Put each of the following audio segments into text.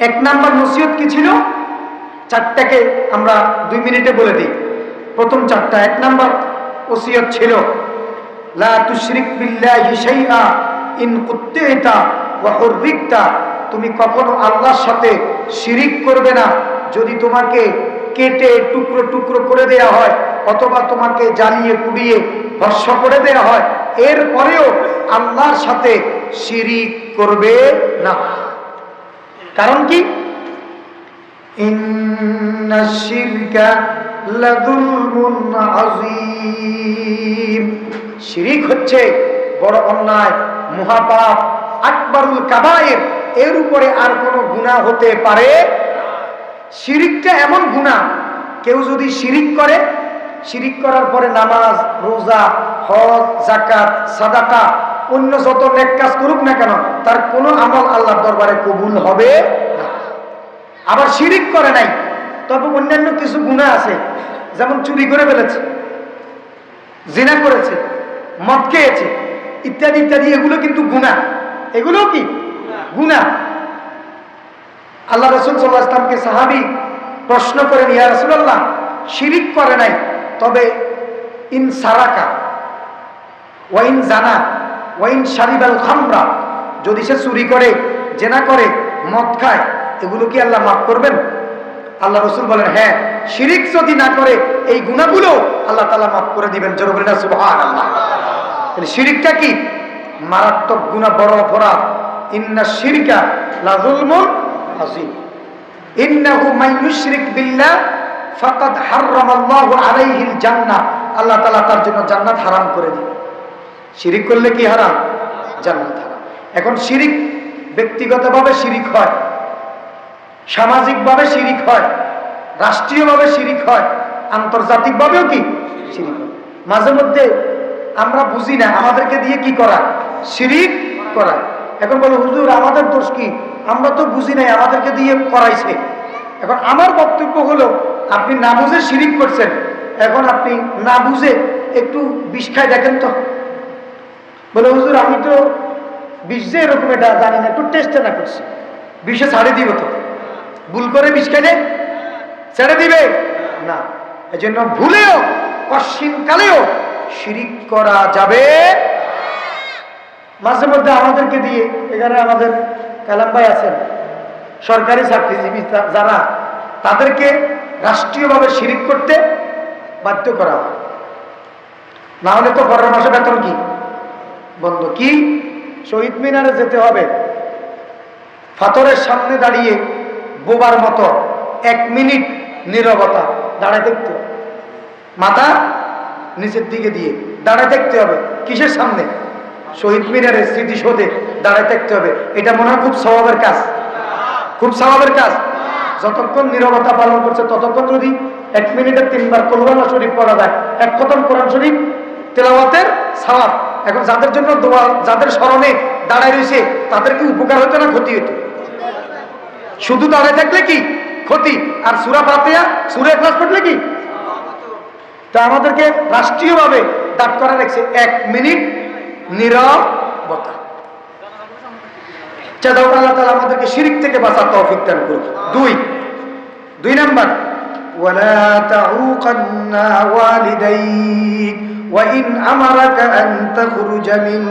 এক নাম্বার নসিহত কি ছিল? চারটাকে আমরা 2 মিনিটে বলে দিই। প্রথম চারটা, এক নাম্বার ওসিয়ত ছিল লা তুশরিক বিল্লাহি শাইআ ইন কুত্তিতা ওয়া হুররিকতা, তুমি কখনো আল্লাহর সাথে শিরিক করবে না। যদি তোমাকে কেটে টুকরো টুকরো করে দেয়া হয় অথবা তোমাকে জ্বালিয়ে পুড়িয়ে ভস্ম করে দেয়া হয়, এরপরেও আল্লাহর সাথে শিরিক করবে না। কারণ কি? ইন্নাশ শিরকা লাযুলমুন আযীম, শিরিক হচ্ছে বড় অন্যায়, মহাপাপ, আকবারুল কাবায়ের। এর উপরে আর কোনো গুনাহ হতে পারে? শিরিকটা এমন গুনাহ, কেউ যদি শিরিক করে, শিরিক করার পরে নামাজ, রোজা, হজ, যাকাত, সাদাকা, অন্য যত নেক কাজ করুক না কেন, তার কোনো আমল আল্লাহর দরবারে কবুল হবে না। আবার শিরিক করে নাই, তবে অন্যান্য কিছু গুনাহ আছে, যেমন চুরি করে ফেলেছে, জিনা করেছে, মদ খেয়েছে, ইত্যাদি ইত্যাদি, এগুলো কিন্তু গুনাহ। এগুলো কি গুনাহ? আল্লাহ রাসূল সাল্লাল্লাহু আলাইহি ওয়াসাল্লামকে সাহাবী প্রশ্ন করেন, ইয়া রাসূলুল্লাহ, শিরিক করে নাই, তবে ইন সারাকা ওয়া ইন জানা ওয়া ইন শারিবাল খামরা, যদি সে চুরি করে, জেনা করে, মদ খায়, এগুলো কি আল্লাহ মাফ করবেন? আল্লাহ রাসূল বলেন, হ্যাঁ, শিরিক যদি না করে এই গুনাহগুলো আল্লাহ তাআলা মাফ করে দিবেন। জোরে বলেন সুবহানাল্লাহ। তাহলে শিরিকটা কি? মারাত্মক গুনাহ, বড় অপরাধ। ইন্নাশ শিরকা লাযুলমুন আযীম, ইন্নাহু মান ইউশরিক বিল্লাহ ফাকাদ হারামাল্লাহু আলাইহিল জান্নাহ, আল্লাহ তাআলা তার জন্য জান্নাত হারাম করে দিবেন। শিরিক করলে কি হারাম? জান্নাত হারাম। এখন শিরিক ব্যক্তিগতভাবে শিরিক হয়, সামাজিকভাবে শিরিক হয়, রাষ্ট্রীয়ভাবে শিরিক হয়, আন্তর্জাতিকভাবেও কি শিরিক হয়। মাঝে মধ্যে আমরা বুঝি না আমাদেরকে দিয়ে কি করা, শিরিক করা। এখন বলো, হুজুর আমাদের দোষ কি? আমরা তো বুঝি নাই, আমাদেরকে দিয়ে করাইছে। এখন আমার বক্তব্য হলো, আপনি না বুঝে শিরিক করছেন, এখন আপনি না বুঝে একটু বিষ খায় দেখেন তো। বলে, হুজুর আমি তো বিষ যে এরকম এটা জানি না, একটু টেস্টে না করছি, বিষে ছাড়ে দিব তো? ভুল করে বিষ খাইলে ছেড়ে দিবে না। এই জন্য ভুলেও কশিন কালেও শিরিক করা যাবে। মাঝে মধ্যে আমাদেরকে দিয়ে, এখানে আমাদের কালাম ভাই আছেন, সরকারি চাকরিজীবী যারা, তাদেরকে রাষ্ট্রীয়ভাবে শিরিক করতে বাধ্য করা হয়, না হলে তো পরের মাসে বেতন কি বন্ধ। কি? শহীদ মিনারে যেতে হবে, ফাতরের সামনে দাঁড়িয়ে বোবার মতো 1 মিনিট নীরবতা দাঁড়ায় দেখতে হবে, মাথা নিচের দিকে দিয়ে দাঁড়ায় দেখতে হবে। কিসের সামনে? শহীদ মিনারের স্মৃতিসৌধে দাঁড়ায় থাকতে হবে। এটা মনে হয় খুব সওয়াবের কাজ, খুব সওয়াবের কাজ। যতক্ষণ নীরবতা পালন করছে ততক্ষণ যদি 1 মিনিটে 3 বার কুরআন শরীফ পড়া যায়, 1 খতম কোরআন শরীফ তেলাওয়াতের সওয়াব। এখন যাদের জন্য দোয়া, যাদের স্মরণে দাঁড়ায় রয়েছে, তাদের কি উপকার হতো না ক্ষতি হতো? শুধু দাঁড়ায় থাকলে কি ক্ষতি? আর সূরা ফাতিহা, সূরা ইখলাস পড়লে কি? তা আমাদেরকে রাষ্ট্রীয়ভাবে দাঁড় করা রাখছে 1 মিনিট নীরবতা। আল্লাহ তাআলা আমাদেরকে শিরক থেকে বাঁচার তৌফিক দান করুন। 2 নাম্বার, ওয়ালা তাউকান্না ওয়ালিদাইক ওয়া ইন আমারাকা আন তাখরুজা মিন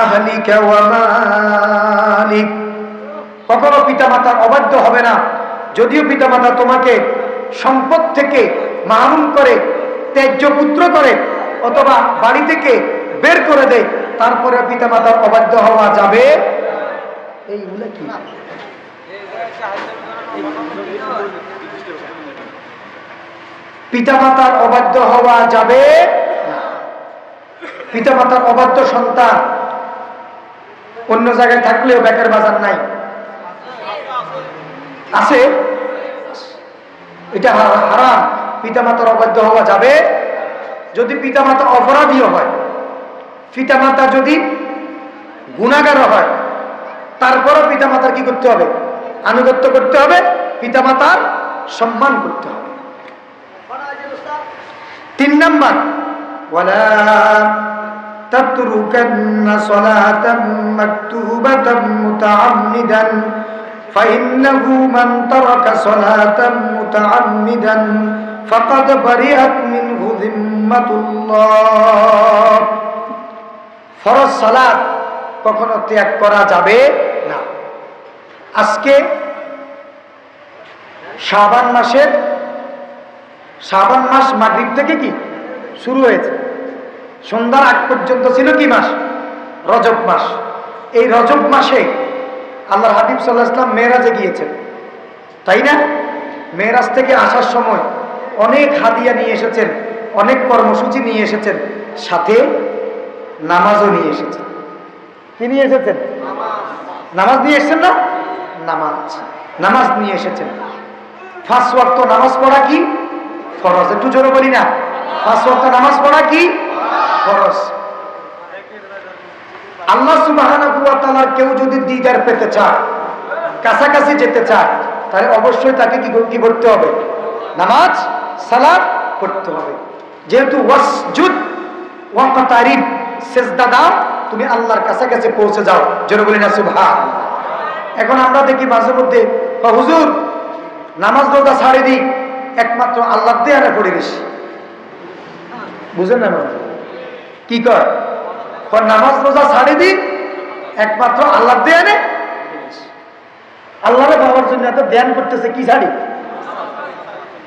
আহলিকা ওয়া মালিক, কখনো পিতামাতার অবাধ্য হবে না। যদিও পিতামাতা তোমাকে সম্পদ থেকে মাহরুম করে, ত্যায্য পুত্র করে, অথবা বাড়ি থেকে বের করে দেয়, তারপরে পিতামাতার অবাধ্য হওয়া যাবে। এইগুলো কি? পিতামাতার অবাধ্য হওয়া যাবে না। পিতামাতার অবাধ্য সন্তান অন্য জায়গায় থাকলেও ব্যাকের বাজার নাই, আছে, এটা হারাম। পিতামাতার অবাধ্য হওয়া যাবে। যদি পিতামাতা অপরাধীও হয়, পিতামাতা যদি গুনাহগার হয়, তারপরও পিতামাতার কি করতে হবে? আনুগত্য করতে হবে, পিতামাতার সম্মান করতে হবে। 3 নাম্বার, ওয়ালা তাতরুকান্না সালাতাম মাকতুবাতাম মুতাআম্মিদান ফাইন্নাহু মান তারাকা সালাতান মুতাআম্মিদান ফাকাদ বারিআত মিনহু যিম্মাতুল্লাহ। ফরজ সালাত কখনো ত্যাগ করা যাবে না। আজকে শাবান মাস মাগরিব থেকে কি শুরু হয়েছে, সন্ধ্যার আগ পর্যন্ত ছিল কি মাস? রজব মাস। এই রজব মাসে আল্লাহর হাবিব সাল্লাল্লাহু আলাইহি ওয়াসাল্লাম মেরাজে গিয়েছেন, তাই না? মেরাজ থেকে আসার সময় অনেক হাদিয়া নিয়ে এসেছেন, অনেক কর্মসূচি নিয়ে এসেছেন, সাথে নামাজও নিয়ে এসেছেন। কি নিয়ে এসেছেন? নামাজ নিয়ে এসেছেন না? নামাজ নিয়ে এসেছেন। 5 ওয়াক্ত নামাজ পড়া কি ফরজ? একটু জোরে বলি না, 5 ওয়াক্ত নামাজ পড়া কি ফরজ। আল্লাহ সুবহানাহু ওয়া তাআলার কেউ যদি দিদার পেতে চায়, কাছাকাছি যেতে চায়, তাহলে অবশ্যই তাকে কি করতে হবে? নামাজ সালাত পড়তে হবে। যেহেতু ওয়াসজুদ ওয়াকতারিব, সিজদা দাও, তুমি আল্লাহর কাছাকাছি পৌঁছে যাও। জোরে বলি না সুবহানাল্লাহ। এখন আমরা দেখি মাঝে মধ্যে, হুজুর নামাজ রোজা ছাড়ে দিই, একমাত্র আল্লাহ দিয়ে আনে পড়ে বেশি। বুঝেন না কি কর? নামাজ রোজা ছাড়ে দিই, একমাত্র আল্লাহ দিয়ে আনে। আল্লাহকে পাওয়ার জন্য এত ধ্যান করতেছে, কি ছাড়ি?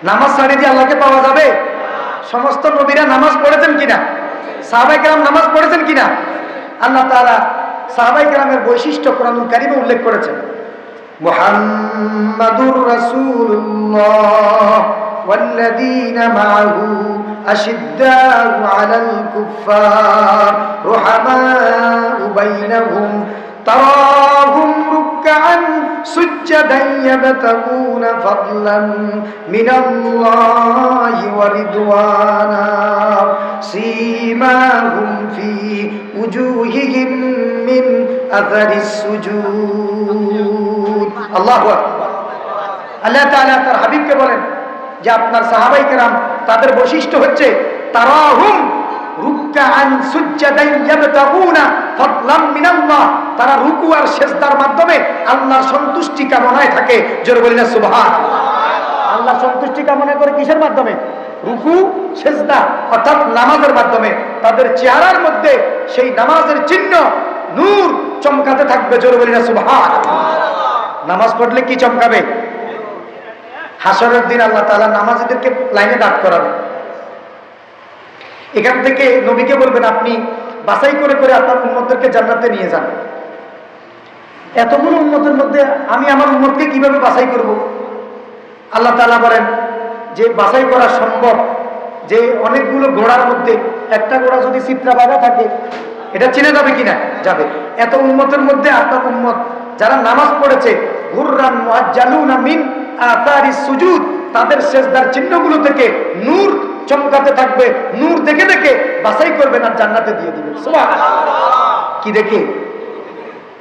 নামাজ ছাড়ে দিয়ে আল্লাহকে পাওয়া যাবে? সমস্ত নবীরা নামাজ পড়েছেন কিনা? সাহাবায়ে কেরাম নামাজ পড়েছেন কিনা? আল্লাহ তাআলা সাহাবায়ে কেরামের বৈশিষ্ট্য কোরআনুল কারীমে উল্লেখ করেছেন। মুহাম্মাদুর রাসূলুল্লাহ ওয়াল্লাযীনা মাআহু আশিদ্দাউ আলাল কুফফার রুহামাউ বাইনাহুম তারাহুম রুকআন সুজ্জাদান ইয়াবতাগুনা ফাদলান মিনাল্লাহি ওয়া রিদওয়ানা সীমাহুম ফি উজুহিহিম মিন আযারিস সুজুদ। আল্লাহু আকবার। আল্লাহ তাআলা তার হাবিবকে বলেন যে আপনার সাহাবায়ে কেরাম, তাদের বৈশিষ্ট্য হচ্ছে তারাহুম রুকআন সুজ্জাদান ইয়াবতাগুনা ফাদলান মিনাল্লাহ, তারা রুকু আর সিজদার মাধ্যমে আল্লাহর সন্তুষ্টি কামনায় থাকে। জোরে বলি না সুবহানাল্লাহ। আল্লাহর সন্তুষ্টি কামনা করে কিসের মাধ্যমে? রুকু সিজদা, অর্থাৎ নামাজের মাধ্যমে। তাদের চেহারার মধ্যে সেই নামাজের চিহ্ন, নূর চমকাতে থাকবে। জোরে বলি না সুবহানাল্লাহ। নামাজ পড়লে কি চমকাবে? হাসরের দিন আল্লাহ তাআলা নামাজীদেরকে লাইনে দাঁড় করাবে। এখান থেকে নবীকে বলবেন, আপনি বাছাই করে করে আপনার উম্মতদেরকে জান্নাতে নিয়ে যান। এতগুলো উম্মতের মধ্যে আমি আমার উম্মতকে কিভাবে বাছাই করব? আল্লাহ তাআলা বলেন যে বাছাই করা সম্ভব। যে অনেকগুলো ঘোড়ার মধ্যে একটা ঘোড়া যদি চিত্রা বাঁধা থাকে, এটা চিনে যাবে কিনা? যাবে। এত উম্মতের মধ্যে আপনার উম্মত যারা নামাজ পড়েছে, গুররান মুআজ্জালুনা মিন আতারিস সুজুদ, তাদের সিজদার চিহ্নগুলো থেকে নূর চমকাতে থাকবে। নূর দেখে দেখে বাছাই করবেন আর জান্নাতে দিয়ে দিবেন। সুবহানাল্লাহ। কি দেখে?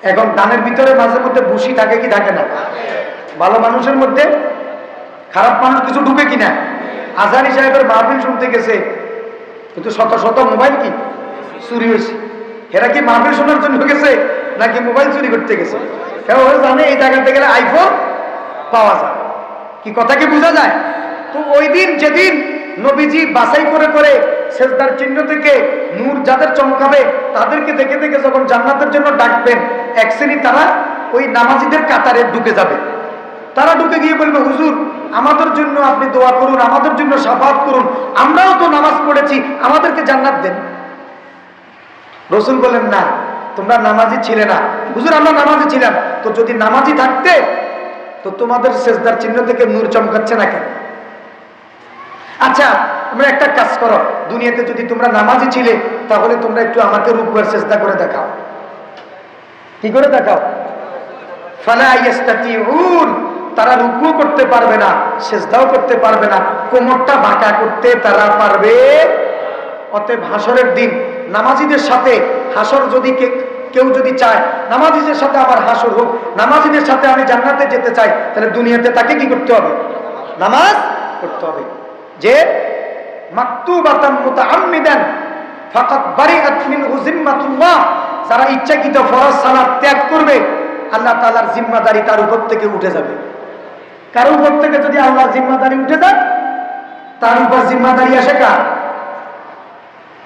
এখন দানের ভিতরে মাঝে মধ্যে বুশি থাকে কি থাকে না? ভালো মানুষের মধ্যে খারাপ মানুষ কিছু ঢুকে কিনা? আজহারি সাহেবের মাহফিল শুনতে গেছে, কিন্তু শত শত মোবাইল কি চুরি হয়েছে। এরা কি মাহফিল শোনার জন্য গেছে নাকি মোবাইল চুরি করতে গেছে? ওরা জানে এই জায়গাতে গেলে আইফোন পাওয়া যায়। কি কথা কি বোঝা যায়? তো ওই দিন যেদিন নবীজি বাছাই করে করে সিজদার চিহ্ন থেকে নূর যাদের চমকাবে, তাদেরকে দেখে দেখে যখন জান্নাতের জন্য ডাকবেন, এক শ্রেণী তারা ওই নামাজীদের কাতারে ঢুকে যাবে। তারা ঢুকে গিয়ে বলবে, হুজুর আমাদের জন্য আপনি দোয়া করুন, আমাদের জন্য শাফাআত করুন, আমরাও তো নামাজ পড়েছি, আমাদেরকে জান্নাত দেন। রাসূল বলেন, না, তোমরা নামাজি ছিলে না। হুজুর আমরা নামাজি ছিলাম। তো যদি নামাজি থাকতে তো তোমাদের সিজদার চিহ্ন থেকে নূর চমকাচ্ছে না কেন? আচ্ছা, তোমরা একটা কাজ করো, দুনিয়াতে যদি তোমরা নামাজি ছিলে, তাহলে তোমরা একটু আমাকে রুকু আর সিজদা করে দেখাও। কি করে দেখাও? ফালা ইস্তাতিউন, তারা রুকু করতে পারবে না, সিজদাও করতে পারবে না, কোমরটা বাঁকা করতে তারা পারবে। অতএব হাসরের দিন নামাজীদের সাথে হাসর, যদি কেউ যদি চায় নামাজীদের সাথে আমার হাসর হোক, নামাজীদের সাথে আমি জান্নাতে যেতে চাই, তাহলে দুনিয়াতে তাকে কি করতে হবে? নামাজ পড়তে হবে। যে মাকতুবাতাম মুতাআম্মিদান ফাকাদ বারিআত মিনহু যিম্মাতুল্লাহ, যারা ইচ্ছাকৃত ফরজ সালাত ত্যাগ করবে, আল্লাহ তাআলার জিম্মাদারি তার উপর থেকে উঠে যাবে। কার উপর থেকে যদি আল্লাহর জিম্মাদারি উঠে যায়, তার উপর জিম্মাদারি আসে কার?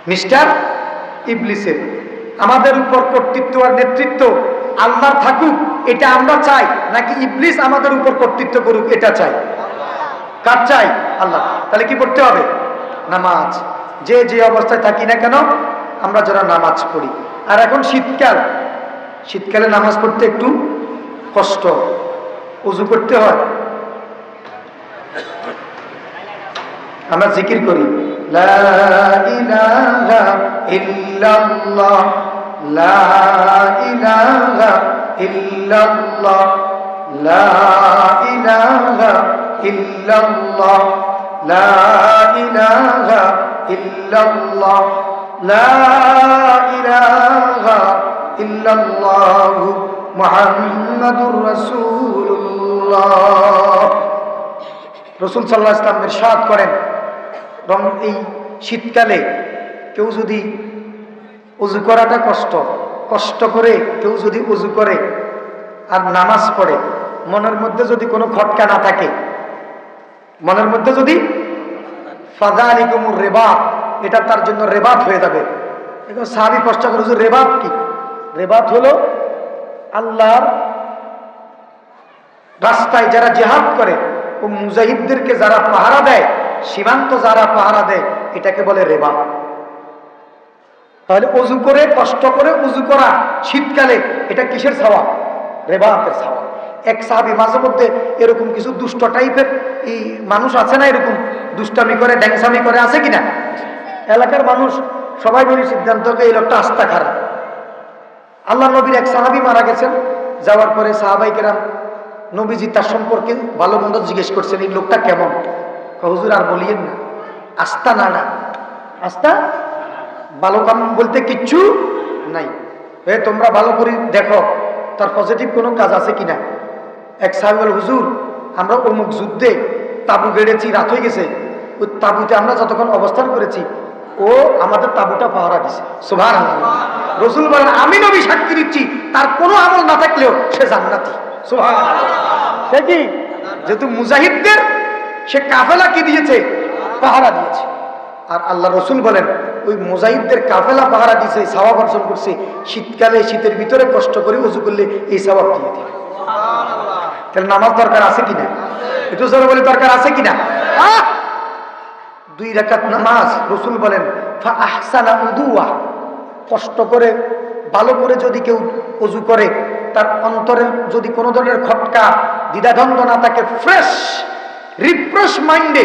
মিস্টার ইবলিসের। আমাদের উপর কর্তৃত্ব আর নেতৃত্ব আল্লাহর থাকুক এটা আমরা চাই, নাকি ইবলিস আমাদের উপর কর্তৃত্ব করুক এটা চাই? কার চাই? আল্লাহ। তাহলে কি পড়তে হবে? নামাজ। যে যে অবস্থায় থাকি না কেন আমরা যারা নামাজ পড়ি। আর এখন শীতকাল, শীতকালে নামাজ পড়তে একটু কষ্ট, ওযু করতে হয়। আমরা জিকির করি, লা ইলাহা ইল্লাল্লাহ, লা ইলাহা ইল্লাল্লাহ, লা ইলাহা ইল্লাল্লাহ, লা ইলাহা ইল্লাল্লাহ, লা ইলাহা ইল্লাল্লাহ মুহাম্মাদুর রাসূলুল্লাহ। রাসূল সাল্লাল্লাহু আলাইহি ওয়াসাল্লাম ইরশাদ করেন, এই শীতকালে কেউ যদি ওযু করাটা কষ্ট করে কেউ যদি ওযু করে আর নামাজ পড়ে, মনের মধ্যে যদি কোনো খটকা না থাকে, মনের মধ্যে যদি ফাযালিকুমুর রিবাত, এটা তার জন্য রেবাত হয়ে যাবে। এখন সাহাবী প্রশ্ন করে, হুজুর রেবাত কি? রেবাত হলো আল্লাহর রাস্তায় যারা জিহাদ করে ও মুজাহিদদেরকে যারা পাহারা দেয়, সীমান্ত যারা পাহারা দেয়, এটাকে বলে রেবাত। তাহলে ওযু করে কষ্ট করে ওযু করা শীতকালে, এটা কিসের সওয়াব? রেবাতের সওয়াব। এক সাহাবী মাঝে মধ্যে এরকম কিছু দুষ্ট টাইপের এই মানুষ আছে না, এরকম দুষ্টামি করে ড্যাংসামি করে, আছে কিনা? এলাকার মানুষ সবাই মিলে সিদ্ধান্ত এই লোকটা আস্থা খারাপ। আল্লাহ নবীর এক সাহাবী মারা গেছেন, যাওয়ার পরে সাহাবাই কেরাম নবীজি তার সম্পর্কে ভালো মন্দ জিজ্ঞেস করছেন, এই লোকটা কেমন? হুজুর আর বলিয়েন না, আস্থা নাড়া, আস্থা ভালো কাম বলতে কিচ্ছু নাই। তোমরা ভালো করে দেখো তার পজিটিভ কোনো কাজ আছে কিনা। এক সাহাবী বলে, হুজুর আমরা অমুক যুদ্ধে তাবু গেড়েছি, রাত হয়ে গেছে, ওই তাবুতে আমরা যতক্ষণ অবস্থান করেছি ও আমাদের তাবুটা পাহারা দিছে। সুবহানাল্লাহ। রাসূল বলেন, আমি নবী সাক্ষী দিচ্ছি তার কোনো আমল না থাকলেও সে জান্নাতি। সুবহানাল্লাহ। সে কি? যেহেতু মুজাহিদদের সে কাফেলা কি দিয়েছে? পাহারা দিয়েছে। আর আল্লাহ রাসূল বলেন, ওই মুজাহিদদের কাফেলা পাহারা দিয়েছে, সওয়াব অর্জন করছে। শীতকালে শীতের ভিতরে কষ্ট করে ওযু করলে এই সওয়াব দিয়ে দিবে। সুবহানাল্লাহ। তাহলে নামাজ দরকার আছে কিনা? একটু জোরে বলি, দরকার আছে কিনা? 2 রাকাত নামাজ রাসূল বলেন ফা আহসানা উদুয়া, কষ্ট করে ভালো করে যদি কেউ ওযু করে, তার অন্তরের যদি কোনো ধরনের খটকা দ্বিধাদ্বন্দ্ব না থাকে, ফ্রেশ রিফ্রেশ মাইন্ডে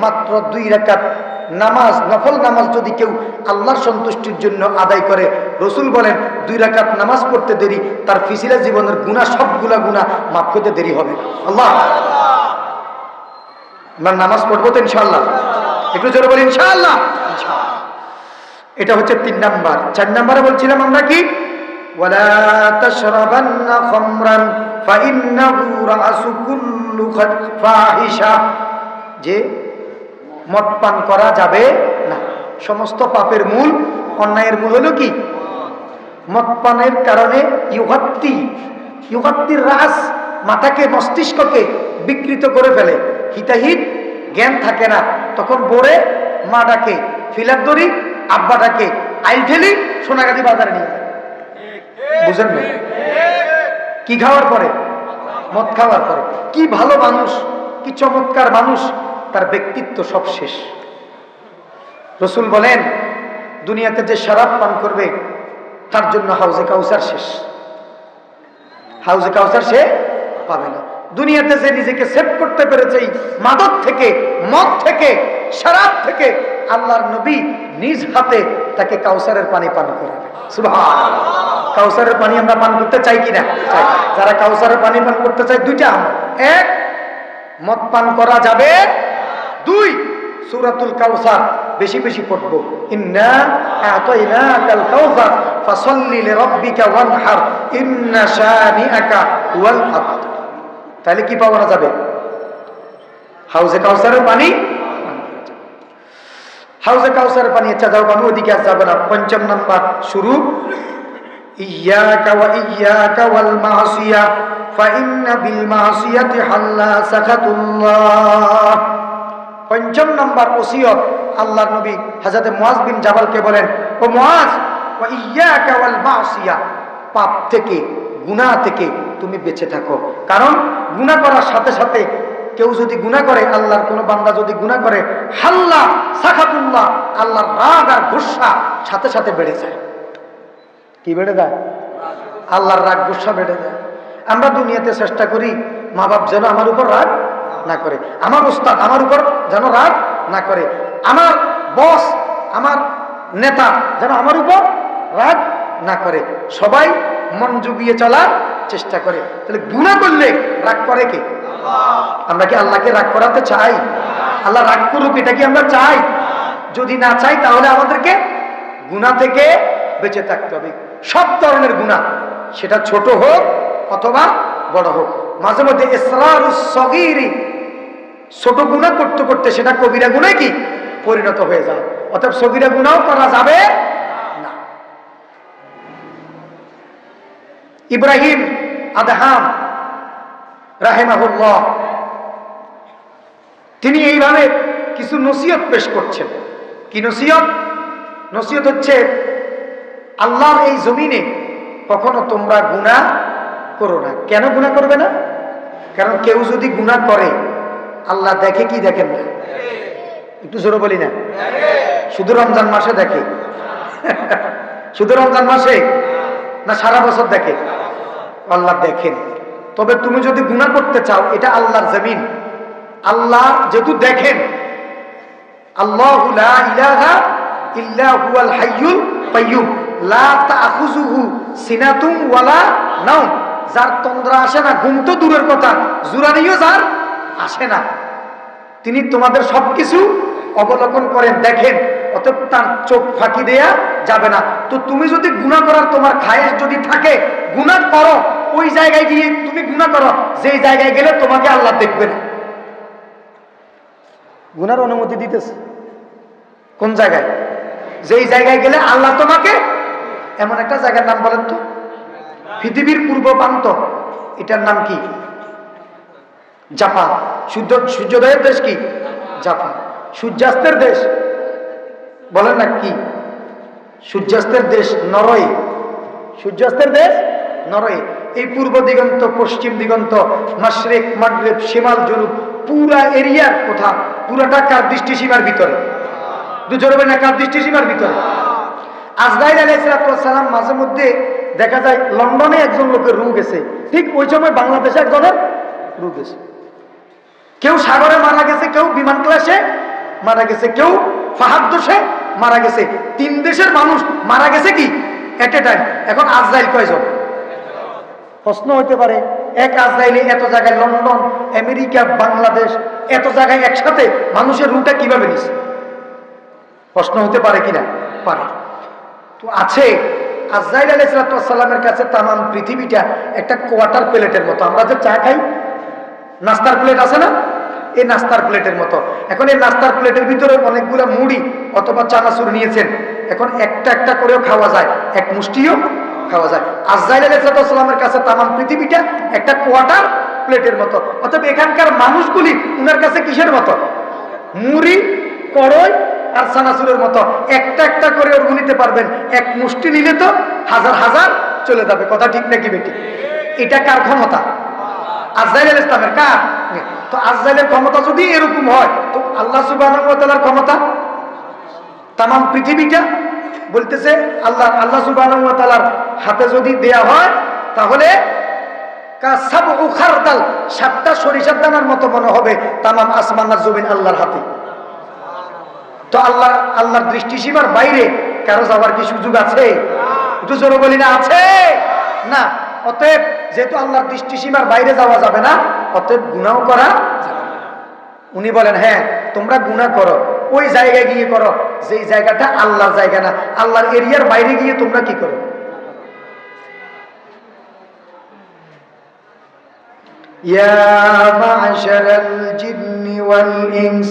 মাত্র 2 রাকাত নামাজ, নফল নামাজ যদি কেউ আল্লাহর সন্তুষ্টির জন্য আদায় করে, রাসূল বলেন 2 রাকাত নামাজ পড়তে দেরি, তার ফিসিলা জীবনের গুনাহ সবগুলা গুনাহ মাফ হতে দেরি হবে। আল্লাহ, আমরা নামাজ পড়বো তো ইনশাআল্লাহ? একটু জোরে বলি ইনশাআল্লাহ। এটা হচ্ছে 3 নাম্বার। 4 নাম্বারে বলছিলাম আমরা কি? ওয়ালা তাশরাবান্না খামরান ফাইন্নাহু রাসু কুল্লু ফাহিশা, যে মদ পান করা যাবে না। সমস্ত পাপের মূল, অন্যায়ের মূল হলো কি? মদ পানের কারণে ইউগাত্তির রাস, মাথাকে মস্তিষ্ককে বিকৃত করে ফেলে, হিতাহিত জ্ঞান থাকে না। তখন বোরে মা ডাকে, ফিলার দড়ি আব্বা ডাকে, আইল ঠেলি সোনাগাছি বাজারে নিয়ে যায়। বুঝেন না? কি খাওয়ার পরে? মদ খাওয়ার পরে। কি ভালো মানুষ, কি চমৎকার মানুষ, তার ব্যক্তিত্ব সব শেষ। রাসূল বলেন, দুনিয়াতে যে শরাব পান করবে তার জন্য হাউজে কাউসার শেষ। হাউজে কাউসার সে পাবে না। দুনিয়াতে যে নিজেকে সেভ করতে পেরেছে এই মাদক থেকে, মদ থেকে, শরাব থেকে, আল্লাহর নবী নিজ হাতে তাকে কাউসারের পানি পান করাবে। সুবহানাল্লাহ। কাউসারের পানি আমরা পান করতে চাই কিনা? চাই। যারা কাউসারের পানি পান করতে চায়, 2টা আমল। 1, মদ পান করা যাবে। 2, সূরাতুল কাউসার বেশি বেশি পড়বো। ইন্না আ'তাইনাকাল কাউসার ফাসাল্লি লিরাব্বিকা ওয়ানহার ইন্না শানিআকা হুয়াল আবতার। তাহলে কি পাওয়া যাবে? হাউজে কাউসারের পানি। হাউজে কাউসারের পানি। আচ্ছা যাও, আমি ওদিকে আর যাবো না। 5 নাম্বার শুরু, ইয়াকা ওয়া ইয়াকা ওয়াল মাসিয়া ফাইন্না বিল মাসিয়াতি হাল্লা সাখাতুল্লাহ। পঞ্চম নম্বর ওসিয়ত আল্লাহর নবী হযরত মুআজ বিন জাবালকে বলেন, ও মুআজ, ওয়া ইয়াকা ওয়াল মাসিয়া, পাপ থেকে, গুনাহ থেকে তুমি বেঁচে থাকো। কারণ গুনাহ করার সাথে সাথে কেউ যদি গুনাহ করে, আল্লাহর কোনো বান্দা যদি গুনাহ করে, হাল্লা সাখাতুল্লাহ, আল্লাহর রাগ আর গুসা সাথে সাথে বেড়ে যায়। কি বেড়ে যায়? আল্লাহর রাগ গুসা বেড়ে যায়। আমরা দুনিয়াতে চেষ্টা করি মা বাপ যেন আমার উপর রাগ না করে, আমার উস্তাদ আমার উপর যেন রাগ না করে, আমার বস, আমার নেতা যেন আমার উপর রাগ না করে। সবাই মন জুগিয়ে চলার চেষ্টা করে। তাহলে গুনাহ করলে রাগ করে কে? আমরা কি আল্লাহকে রাগ করাতে চাই? আল্লাহ রাগ করুক এটা কি আমরা চাই? যদি না চাই তাহলে আমাদেরকে গুনাহ থেকে বেঁচে থাকতে হবে। সব ধরনের গুনাহ, সেটা ছোট হোক অথবা বড় হোক। মাঝে মধ্যে ইসরারুস সগীরি, ছোট গুনাহ করতে করতে সেটা কবিরা গুনাহে কি পরিণত হয়ে যায়। অতএব সগীরা গুনাহ করা যাবে না। ইব্রাহিম আদহাম রাহিমাহুল্লাহ তিনি এইভাবে কিছু নসিহত পেশ করছেন। কি নসিহত? নসিহত হচ্ছে, আল্লাহর এই জমিনে কখনো তোমরা গুনাহ করো না। কেন গুনাহ করবে না? কারণ কেউ যদি গুনাহ করে আল্লাহ দেখে কি দেখেন না? একটু জোরে বলি না? শুধু রমজান মাসে দেখে? শুধু রমজান মাসে না সারা বছর দেখে? আল্লাহ দেখেন। তবে তুমি যদি গুনাহ করতে চাও, এটা আল্লাহর জমিন, আল্লাহ যেহেতু দেখেন, আল্লাহু লা ইলাহা ইল্লা হুয়াল হাইয়ুল কাইয়্যুম লা তাখুযুহু সিনাতুন ওয়ালা নাওম, যার তন্দ্রা আসে না, ঘুম তো দূরের কথা, জুরানিও যার আসে না, তিনি তোমাদের সবকিছু অবলোকন করেন, দেখেন। অতএব তার চোখ ফাঁকি দেয়া যাবে না। তো তুমি যদি গুনাহ করার তোমার খায়েশ যদি থাকে, গুনাহ করো, ওই জায়গায় গিয়ে তুমি গুনাহ করো যেই জায়গায় গেলে তোমাকে আল্লাহ দেখবে না। গুনার অনুমতি দিতেছে কোন জায়গায়? যেই জায়গায় গেলে আল্লাহ তোমাকে, এমন একটা জায়গার নাম বলেন তো, পৃথিবীর পূর্ব প্রান্ত, এটার নাম কি? জাপান। সূর্যোদয়ের দেশ কি? জাপান। সূর্যাস্তের দেশ বলেন না কি? সূর্যাস্তের দেশ নরওয়ে। সূর্যাস্তের দেশ নরওয়ে। এই পূর্ব দিগন্ত, পশ্চিম দিগন্ত, মাশরিক, মাগরিব, শিমাল, জনুব, পুরা এরিয়ার কথা, পুরাটা কার দৃষ্টিসীমার ভিতরে? দুজনে না কার দৃষ্টিসীমার ভিতরে? আজরাইল আলাইহিস সালাম মাঝে মধ্যে দেখা যায় লন্ডনে একজন লোকের রূহ গেছে, ঠিক ওই সময় বাংলাদেশে একজনের রূহ গেছে। কেউ সাগরে মারা গেছে, কেউ বিমান ক্লাসে মারা গেছে, কেউ ফাহাদ দোষে মারা গেছে। 3 দেশের মানুষ মারা গেছে কি এট এ টাইম। এখন আজরাইল কয়জন? প্রশ্ন হতে পারে, এক আজরাইলে এত জায়গায়, লন্ডন, আমেরিকা, বাংলাদেশ, এত জায়গায় একসাথে মানুষের রূহটা কিভাবে নিছে? প্রশ্ন হতে পারে কিনা? পারে। তো আছে আজরাইল আলাইহিস সালামের কাছে তামাম পৃথিবীটা একটা কোয়ার্টার প্লেটের মতো। আমরা যে চা খাই, নাস্তার প্লেট আছে না, এই নাস্তার প্লেটের মতো। এখন এই নাস্তার প্লেটের ভিতরে অনেকগুলো মুড়ি অথবা চানাচুর নিয়েছেন, এখন একটা একটা করেও খাওয়া যায়, এক মুষ্টিও খাওয়া যায়। আজরাইল আলাইহিস সালামের কাছে তামাম পৃথিবীটা একটা কোয়ার্টার প্লেটের মতো। অতএব এখানকার মানুষগুলি উনার কাছে কিসের মতো? মুড়ি, কড়ই আর চানাচুরের মতো। একটা একটা করে ওর নিতে পারবেন, এক মুষ্টি নিলে তো হাজার হাজার চলে যাবে। কথা ঠিক নাকি বেটি? এটা কার ক্ষমতা? আজরাইল আলাইহিস সালামের। কার? তো আজরাইলের ক্ষমতা যদি এরকম হয়, তো আল্লাহ সুবহানাহু ওয়া তাআলার ক্ষমতা তামাম পৃথিবীটা বলতেছে আল্লাহ সুবহানাহু ওয়া তাআলার হাতে যদি দেয়া হয়, তাহলে কাসাবু খারদাল, 7টা সরিষার দানার মতো মনে হবে তামাম আসমান আর জমিন আল্লাহর হাতে। তো আল্লাহর দৃষ্টিসীমার বাইরে কারো যাওয়ার কি সুযোগ আছে? একটু জোরে বলি না, আছে না? অতএব যেহেতু আল্লাহর দৃষ্টিসীমার বাইরে যাওয়া যাবে না, অতএব গুনাহ করা যাবে না। উনি বলেন, হ্যাঁ তোমরা গুনাহ করো, ওই জায়গায় গিয়ে করো যেই জায়গাটা আল্লাহর জায়গা না, আল্লাহর এরিয়ার বাইরে গিয়ে তোমরা কি করো? ইয়া মা'শারাল জিন্নি ওয়াল ইনস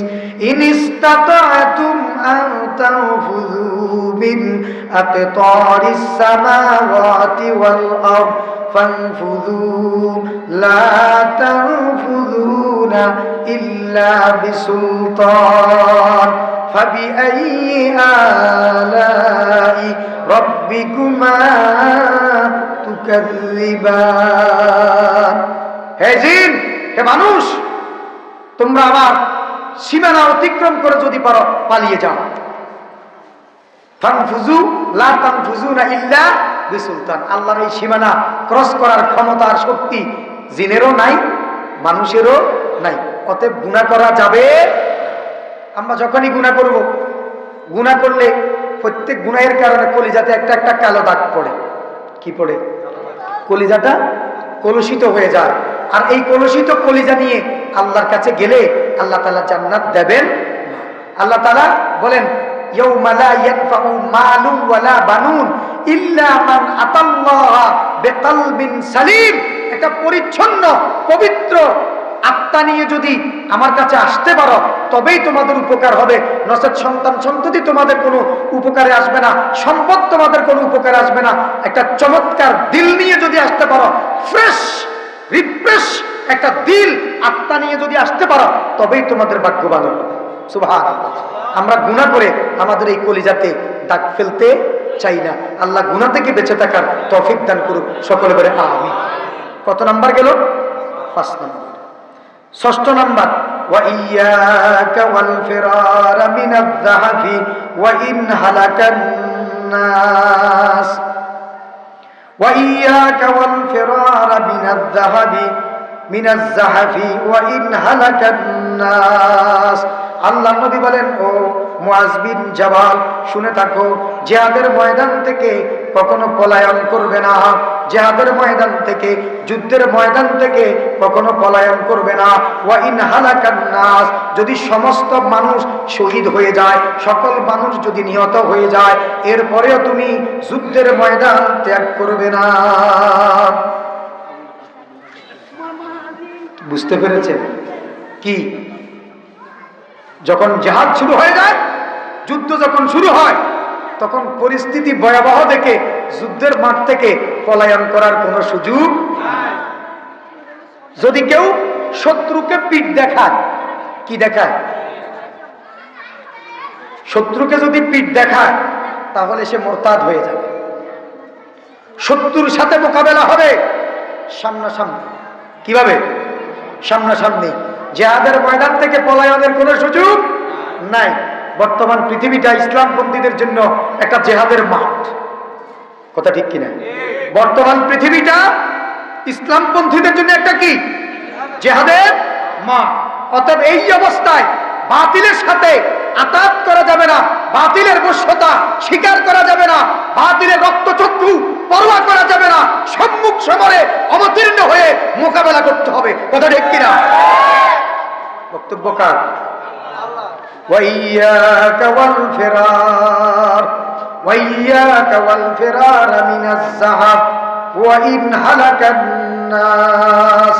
ইন ইসতাতা'তুম আন تنفذوا من أقطار السماوات والأرض فانفذوا لا تنفذون إلا بسلطان فبأي آلاء ربكما تكذبان হে জিন, হে মানুষ, তোমরা আমার সীমানা অতিক্রম করে যদি পারো পালিয়ে যাও। ফানফুজু লা তানফুজুনা ইল্লা বিসুলতান। আল্লাহর এই সীমানা ক্রস করার ক্ষমতা আর শক্তি জিনেরও নাই, মানুষেরও নাই। অতএব গুনাহ করা যাবে। আমরা যখনই গুনাহ করব, গুনাহ করলে প্রত্যেক গুনাহের কারণে কলিজাতে একটা একটা কালো দাগ পড়ে। কি পড়ে? কলিজাটা কলুষিত হয়ে যায়। আর এই কলুষিত কলিজা নিয়ে আল্লাহর কাছে গেলে আল্লাহ তাআলা জান্নাত দেবেন না। আল্লাহ তাআলা বলেন, ইয়াউমা লা ইয়ানফাউ মালুন ওয়ালা বানুন ইল্লা মান আতাল্লাহা বিকলবিন সালিম। একটা পরিচ্ছন্ন পবিত্র আত্মা নিয়ে যদি আমার কাছে আসতে পারো তবেই তোমাদের উপকার হবে, নচেত সন্তান সন্ততি তোমাদের কোনো উপকারে আসবে না, সম্পদ তোমাদের কোনো উপকারে আসবে না। একটা চমৎকার দিল নিয়ে যদি আসতে পারো, ফ্রেশ রিফ্রেশ একটা দিল আত্মা নিয়ে যদি আসতে পারো তবেই তোমাদের ভাগ্য ভালো হবে। সুবহানাল্লাহ। আমরা গুনাহ করে আমাদের এই কলিজাতে দাগ ফেলতে চাই না। আল্লাহ গুনাহ থেকে বেঁচে থাকার তৌফিক দান করুক। সকলে বলে আমিন। কত নাম্বার গেল? 5 নাম্বার। 6 নাম্বার, ওয়া ইয়্যাকা ওয়াল ফিরার মিনাজ যাহাফি ওয়া ইন হালাকান নাস। ওয়া ইয়্যাকা ওয়াল ফিরার মিনাজ যাহাফি মিনাজ যাহাফি ওয়া ইন হালাকান নাস। আল্লাহ নবী বলেন, ও মুআজ বিন জাবাল, শুনে থাকো, জিহাদের ময়দান থেকে কখনো পলায়ন করবে না। জিহাদের ময়দান থেকে, যুদ্ধের ময়দান থেকে কখনো পলায়ন করবে না। ওয়া ইন হালাকান নাস, যদি সমস্ত মানুষ শহীদ হয়ে যায়, সকল মানুষ যদি নিহত হয়ে যায়, এরপরেও তুমি যুদ্ধের ময়দান ত্যাগ করবে না। বুঝতে পেরেছেন কি? যখন জিহাদ শুরু হয়ে যায়, যুদ্ধ যখন শুরু হয়, তখন পরিস্থিতি ভয়াবহ দেখে যুদ্ধের মাঠ থেকে পলায়ন করার কোনো সুযোগ নাই। যদি কেউ শত্রুকে পিঠ দেখায়, কি দেখায়? শত্রুকে যদি পিঠ দেখায় তাহলে সে মোরতাদ হয়ে যাবে। শত্রুর সাথে মোকাবেলা হবে সামনাসামনি। কিভাবে? সামনাসামনি। জিহাদের ময়দান থেকে পলায়নের কোনো সুযোগ নাই। বর্তমান পৃথিবীটা ইসলামপন্থীদের জন্য একটা জিহাদের মাঠ। কথা ঠিক কিনা? বর্তমান পৃথিবীটা ইসলামপন্থীদের জন্য একটা কি? জিহাদের মাঠ। অতএব এই অবস্থায় বাতিলের সাথে আতাত করা যাবে না, বাতিলের বশ্যতা স্বীকার করা যাবে না, বাতিলের রক্তচক্ষু পরোয়া করা যাবে না। সম্মুখ সমরে অবতীর্ণ হয়ে মোকাবেলা করতে হবে। কথা ঠিক কিনা? বক্তব্য কার? ওয়া ইয়্যাকা ওয়াল ফিরার, ওয়া ইয়্যাকা ওয়াল ফিরার মিনাজ যাহাব ওয়া ইন হালাকান নাস।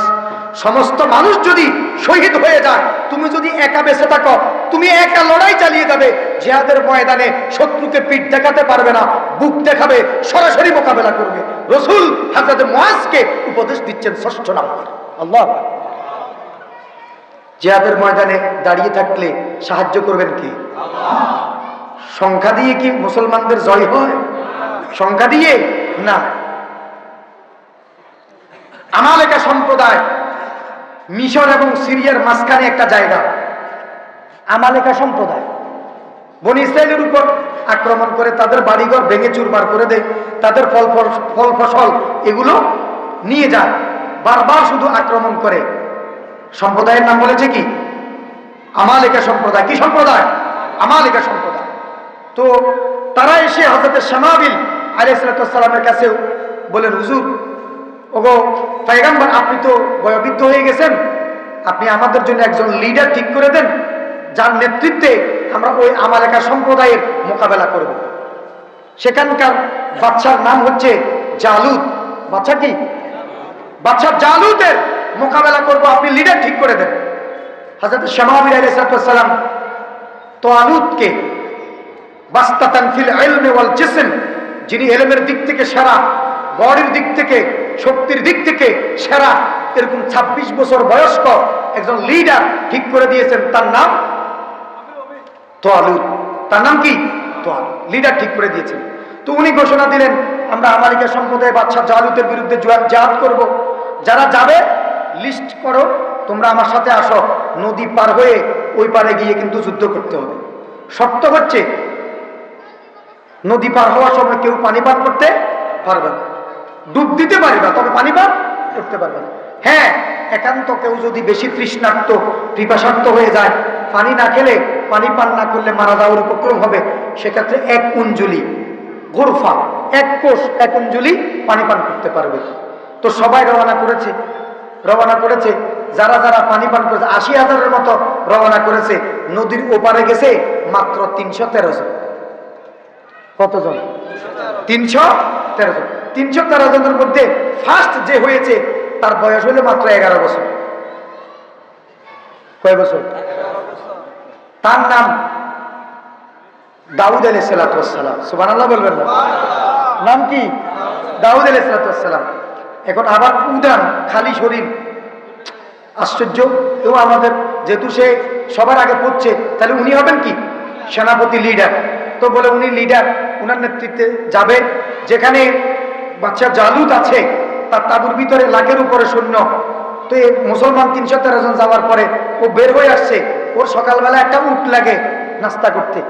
সমস্ত মানুষ যদি শহীদ হয়ে যায়, তুমি যদি একা বেঁচে থাকো, তুমি একা লড়াই চালিয়ে যাবে। জিহাদের ময়দানে শত্রুকে পিঠ দেখাতে পারবে না, বুক দেখাবে, সরাসরি মোকাবেলা করবে। রাসূল হযরত মুআজকে উপদেশ দিচ্ছেন 6 নম্বর। আল্লাহ। জিহাদের ময়দানে দাঁড়িয়ে থাকলে সাহায্য করবেন কি? আল্লাহ। সংখ্যা দিয়ে কি মুসলমানদের জয় হয়? সংখ্যা দিয়ে না। আমালেকা সম্প্রদায় মিশর এবং সিরিয়ার মাঝখানে একটা জায়গা। আমালেকা সম্প্রদায় বনি ইসরাইলের উপর আক্রমণ করে তাদের বাড়িঘর ভেঙে চুরমার করে দেয়, তাদের ফল ফসল এগুলো নিয়ে যায়, বারবার শুধু আক্রমণ করে। সম্প্রদায়ের নাম বলেছে কি? আমালেকা সম্প্রদায়। কি সম্প্রদায়? আমালেকা সম্প্রদায়। তো তারা এসে হযরত শামাবিল আলাইহিস সালামের কাছে বলেন, হুজুর, ওগো পয়গম্বর, আপনি তো বয়োবৃদ্ধ হয়ে গেছেন, আপনি আমাদের জন্য একজন লিডার ঠিক করে দেন, যার নেতৃত্বে আমরা ওই আমালেকা সম্প্রদায়ের মোকাবেলা করব। সেখানকার বাদশার নাম হচ্ছে জালুত। বাদশা কি? বাদশা জালুতের মোকাবেলা করব, আপনি লিডার ঠিক করে দেন। হযরত শামাবিল আলাইহিস সালাম তালুতকে বাস্তাতান ফিল ইলমি ওয়াল জিসম, যিনি ইলমের দিক থেকে সেরা, বডির দিক থেকে, শক্তির দিক থেকে সেরা, এরকম 26 বছর বয়স্ক একজন লিডার ঠিক করে দিয়েছেন, তার নাম তালুত। তার নাম কি? তালুত। লিডার ঠিক করে দিয়েছেন। তো উনি ঘোষণা দিলেন, আমরা আমালিকা সম্প্রদায় বাদশা জালুতের বিরুদ্ধে জিহাদ করব। যারা যাবে লিস্ট করো, তোমরা আমার সাথে আসো, নদী পার হয়ে ওই পারে গিয়ে কিন্তু যুদ্ধ করতে হবে। শর্ত হচ্ছে নদী পার হওয়ার সময় কেউ পানি পান করতে পারবে না, ডুব দিতে পারবে, তবে পানি পান করতে পারবে না। হ্যাঁ, একান্ত কেউ যদি বেশি তৃষ্ণার্ত, পিপাসার্ত হয়ে যায়, পানি না খেলে, পানি পান না করলে মারা যাওয়ার উপক্রম হবে, সেক্ষেত্রে 1 অঞ্জলি গোরফা, 1 কোষ 1 অঞ্জলি পানি পান করতে পারবে। তো সবাই রওনা করেছে, যারা যারা পানি পান করেছে 80,000-এর মতো রওনা করেছে। নদীর ওপারে গেছে মাত্র 313 জন। কতজন? 313 জন। 313 জনের মধ্যে ফার্স্ট যে হয়েছে তার বয়স হলো মাত্র 11 বছর। কয় বছর? তার নাম দাউদ আলাইহিস সালাম। সুবহানাল্লাহ বলবেন না? নাম কি? দাউদ আলাইহিস সালাম। এখন আবার উদান, খালি শরীর, আশ্চর্য। এবং আমাদের যেহেতু সে সবার আগে পড়ছে, তাহলে উনি হবেন কি? সেনাপতি, লিডার। তো বলে উনি লিডার, উনার নেতৃত্বে যাবে। যেখানে বাদশা জালুত আছে তার তাঁবুর ভিতরে লাখের উপরে সৈন্য। তো এই মুসলমান 313 জন যাওয়ার পরে ও বের হয়ে আসছে। ওর সকালবেলা একটা উট লাগে নাস্তা করতে,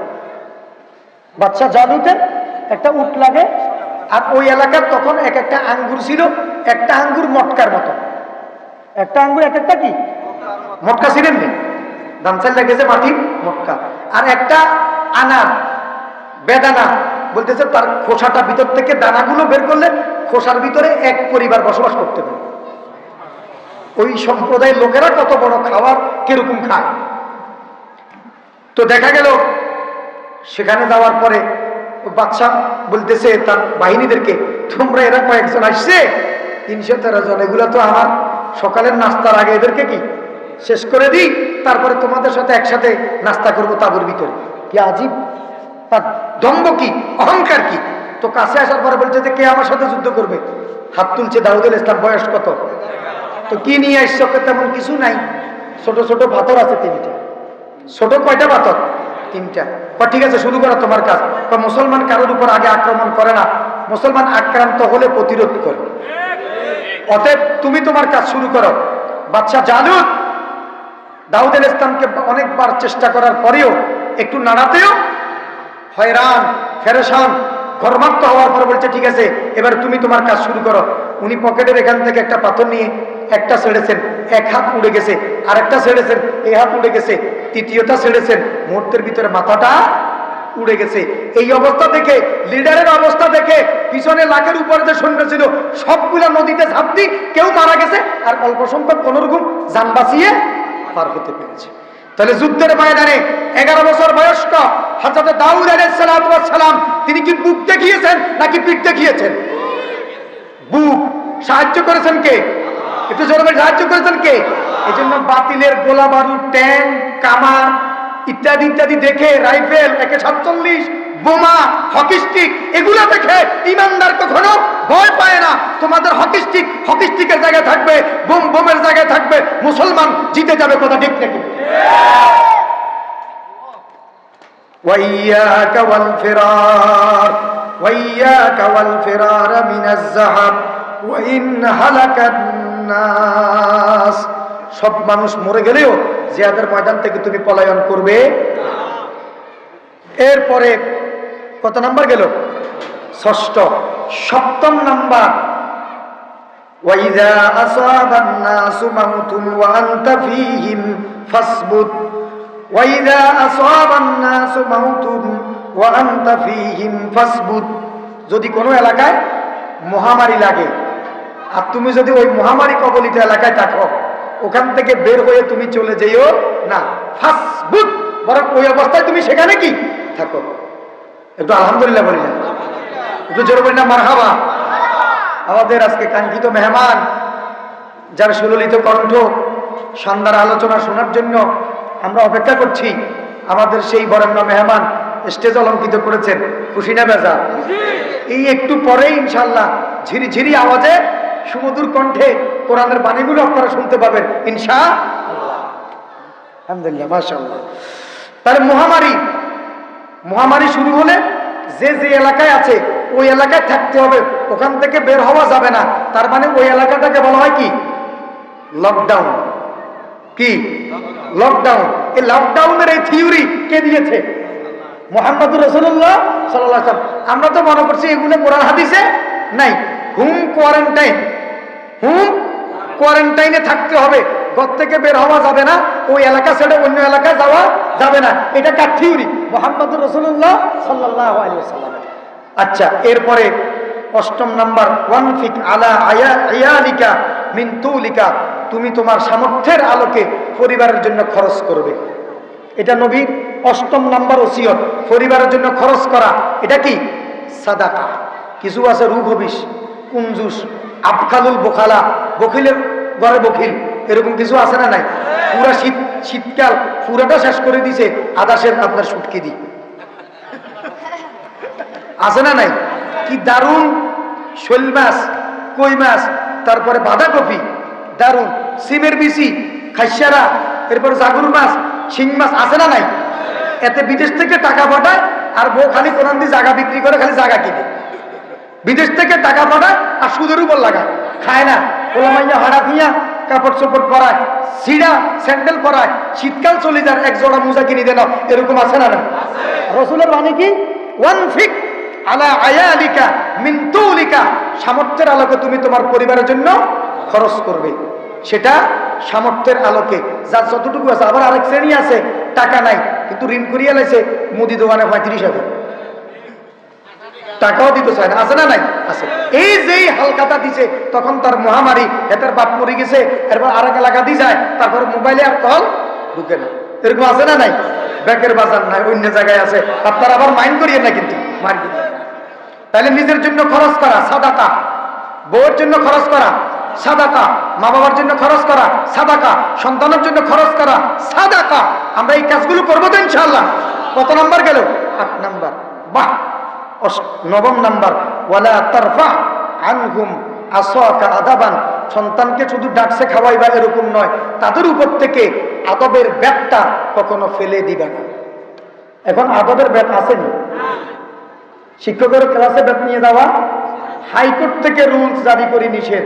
বাদশা জালুতের একটা উট লাগে। আর ওই এলাকার তখন এক একটা আঙ্গুর ছিল, একটা আঙ্গুর মটকার মতো, একটা আঙ্গুর এক একটা কি মটকা ছিলেন নি, দামচাল লেগেছে মাটির মটকা। আর একটা আনার বেদানা, বলতেছে তার খোসাটা ভিতর থেকে দানাগুলো বের করলে খোসার ভিতরে এক পরিবার বসবাস করতে পারে। ওই সম্প্রদায়ের লোকেরা কত বড় খাবার কিরকম খায়। তো দেখা গেল সেখানে যাওয়ার পরে বাদশাহ বলতেছে তার বাহিনীদেরকে, তোমরা এরা কয়েকজন আসছে 313 জন, এগুলা তো আমার সকালের নাস্তার আগে এদেরকে কি শেষ করে দিই, তারপরে তোমাদের সাথে একসাথে নাস্তা করবো তাঁবুর ভিতরে। কি আজীব তার দম্ভ, কি অহংকার কি। তো কাছে আসার পরে বলছে যে কে আমার সাথে যুদ্ধ করবে? হাত তুলছে দাউদ আলাইহিস সালাম। বয়স কত? তো কি নিয়ে আসছো? তেমন কিছু নাই, ছোট ছোট পাথর আছে 3টা। ছোট কয়টা পাথর? 3টা। ঠিক আছে, শুরু করো তোমার কাজ। মুসলমান কারোর উপর আগে আক্রমণ করে না, মুসলমান আক্রান্ত হলে প্রতিরোধ করে। অতএব তুমি তোমার কাজ শুরু করো। বাদশা জালুত দাউদ আলাইহিস সালামকে অনেকবার চেষ্টা করার পরেও, একটু নাড়াতেও হয়রান, ফেরেশান, ঘর্মাক্ত হওয়ার পর বলছে ঠিক আছে, এবার তুমি তোমার কাজ শুরু করো। উনি পকেটের এখান থেকে একটা পাথর নিয়ে একটা ছেড়েছেন, 1 হাত উড়ে গেছে, আরেকটা ছেড়েছেন, এই হাত উড়ে গেছে, তৃতীয়টা ছেড়েছেন, মুহূর্তের ভিতরে মাথাটা উড়ে গেছে। এই অবস্থা দেখে, লিডারের অবস্থা দেখে, পিছনে লাখের উপরে যে সৈন্য ছিল সবগুলা নদীতে ঝাঁপ দিয়ে কেউ মারা গেছে, আর অল্প সংখ্যক কোনরকম যান বাঁচিয়ে পার হতে পেরেছে। তাহলে যুদ্ধের ময়দানে 11 বছর বয়স্ক হযরত দাউদ আলাইহিস সালাম তিনি কি বুক দেখিয়েছেন নাকি পিঠ দেখিয়েছেন? বুক। সাহায্য করেছেন কে? একটু জোরে বলে, সাহায্য করেছেন কে? এই জন্য বাতিলের গোলা বারুদ, ট্যাঙ্ক, কামান ইত্যাদি ইত্যাদি দেখে, রাইফেল, AK-47, বোমা, হকি স্টিক, এগুলো দেখে ইমানদার কখনো ভয় পায় না। তোমাদের হকি স্টিকের জায়গায় থাকবে, বোমের জায়গায় থাকবে, মুসলমান জিতে যাবে। কথা ঠিক নাকি? ওয়াইয়াকা ওয়াল ফিরার, ওয়াইয়াকা ওয়াল ফিরার মিনাজ যাহাব ওয়া ইন হালাকান নাস। সব মানুষ মরে গেলেও জিহাদের ময়দান থেকে তুমি পলায়ন করবে। এরপরে কত নাম্বার গেল? 6ষ্ঠ। 7ম নাম্বার, ওয়াইযা আসাবান নাসু মাউতুন ওয়া আনতা ফীহিম ফাসবুত। ওয়াইযা আসাবান নাসু মাউতুন ওয়া আনতা ফীহিম ফাসবুত। যদি কোনো এলাকায় মহামারী লাগে আর তুমি যদি ওই মহামারী কবলিত এলাকায় থাকো, ওখান থেকে বের হয়ে তুমি চলে যেও না, ফাসবুত, বরং ওই অবস্থায় তুমি সেখানে কি থাকো। একটু আলহামদুলিল্লাহ বলি না? একটু জোরে বলি না মারহাবা? আমাদের আজকে কাঙ্ক্ষিত মেহমান, যার সুললিত কণ্ঠ সন্ধ্যার আলোচনা শোনার জন্য আমরা অপেক্ষা করছি, আমাদের সেই বরেণ্য মেহমান স্টেজ অলঙ্কিত করেছেন, খুশি না বেজা? এই একটু পরেই ইনশাআল্লাহ ঝিরি ঝিরি আওয়াজে সুমধুর কণ্ঠে কোরআনের বাণীগুলো আপনারা শুনতে পাবেন ইনশাআল্লাহ। আলহামদুলিল্লাহ, মাশাআল্লাহ। তাহলে মহামারী শুরু হলে যে যে এলাকায় আছে ওই এলাকায় থাকতে হবে, ওখান থেকে বের হওয়া যাবে না। তার মানে ওই এলাকাটাকে বলা হয় কি? লকডাউন। কি লকডাউন? এই লকডাউনের এই থিওরি কে দিয়েছে? মুহাম্মদুর রাসূলুল্লাহ সাল্লাল্লাহু আলাইহি ওয়াসাল্লাম। আমরা তো মনে করছি এগুলো কোরআন হাদিসে নাই। হোম কোয়ারেন্টাইনে থাকতে হবে, ঘর থেকে বের হওয়া যাবে না, ওই এলাকা ছেড়ে অন্য এলাকায় যাওয়া যাবে না। এটা কার থিওরি? মুহাম্মদুর রাসূলুল্লাহ সাল্লাল্লাহু আলাইহি ওয়াসাল্লাম। আচ্ছা, এরপরে 8 নাম্বার, ওয়ানফিক আলা আয়ালিকা মিন তুলিকা, তুমি তোমার সামর্থ্যের আলোকে পরিবারের জন্য খরচ করবে। এটা নবীর 8 নাম্বার ওসিয়ত, পরিবারের জন্য খরচ করা। এটা কি? সাদাকা। কিছু আছে রূপ হবিস, কুঞ্জুস, আবখালুল বোখালা, বখিলের ঘরে বখিল, এরকম কিছু আছে না নাই? পুরা শীতকাল পুরাটা শেষ করে দিছে আদাসের আপনার সুটকি দি, আছে না নাই? কি দারুণ শৈল মাছ, কই মাছ, তারপরে বাঁধাকপি, দারুণ সিমের বিচি, খাইসারা, এরপর জাগুর মাছ, শিং মাছ, আছে না নাই? এতে বিদেশ থেকে টাকা পাঠায়, আর বউ খালি কোরআন দিয়ে জায়গা বিক্রি করে, খালি জায়গা কিনে বিদেশ থেকে টাকা পাঠায়, আর সুদের উপর লাগায়, খায় না। ওলামাইয়া হাড়া দিয়া কাপড় চোপড় পরায়, সিডা স্যান্ডেল পরায়, শীতকাল চলে যায়, এক জোড়া মোজা কিনে দেন, এরকম আছে না? রসুলের বাণী কি? ওয়ানফিক আলা আয়ালিকা মিন তুলিকা, সামর্থ্যের আলোকে তুমি তোমার পরিবারের জন্য খরচ করবে। সেটা সামর্থ্যের আলোকে, যার যতটুকু আছে। আবার আরেক শ্রেণী আছে, টাকা নাই কিন্তু ঋণ করিয়া লাইছে, মুদি দোকানে 35,000, টাকাও দিতে চায় না, আছে না নাই? আছে। এই যেই হালকাটা দিছে, তখন তার মহামারী, এটার বাপ মরে গেছে, এরপর আরেক এলাকা দিয়ে যায়, তারপর মোবাইলে আর কল ঢুকে না, এরকম আছে না নাই? ব্যাংকের বাজার নাই, অন্য জায়গায় আছে। আপনারা আবার মাইন্ড করিয়ে না কিন্তু, মার্কেট। তাহলে নিজের জন্য খরচ করা সাদাকা, বউয়ের জন্য খরচ করা সাদাকা, মা বাবার জন্য খরচ করা সাদাকা, সন্তানের জন্য খরচ করা সাদাকা। আমরা এই কাজগুলো করবো তো ইনশাআল্লাহ। কত নাম্বার গেল? 8 নাম্বার। বাহ। 9 নাম্বার, ওয়ালা তারফা আনহুম আসাকা আদাবান, সন্তানকে শুধু ডাকছে খাওয়াইবা এরকম নয়, তাদের উপর থেকে আদবের ব্যাগটা কখনো ফেলে দিবে না। এখন আদবের ব্যাগ আসেনি, শিক্ষকের ক্লাসে ব্যাগ নিয়ে যাওয়া হাইকোর্ট থেকে রুলস জারি করে নিষেধ,